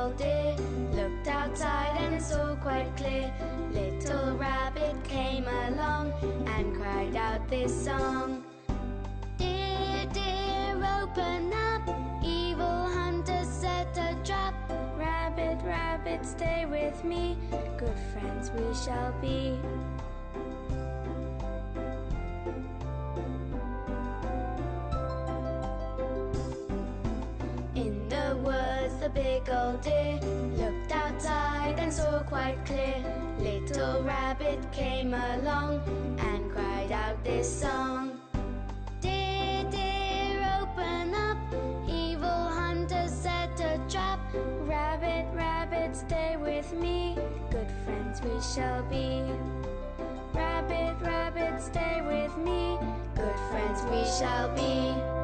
old deer looked outside and saw quite clear. Little rabbit came along and cried out this song. Dear, dear, open up, evil hunters set a trap. Rabbit, rabbit, stay with me, good friends we shall be. In the woods the big old deer looked outside and saw quite clear. Little rabbit came along and cried out this song. Dear, dear, open up, evil hunters set a trap. Rabbit, rabbit, stay with me, good friends we shall be. Rabbit, rabbit, stay with me, good friends we shall be.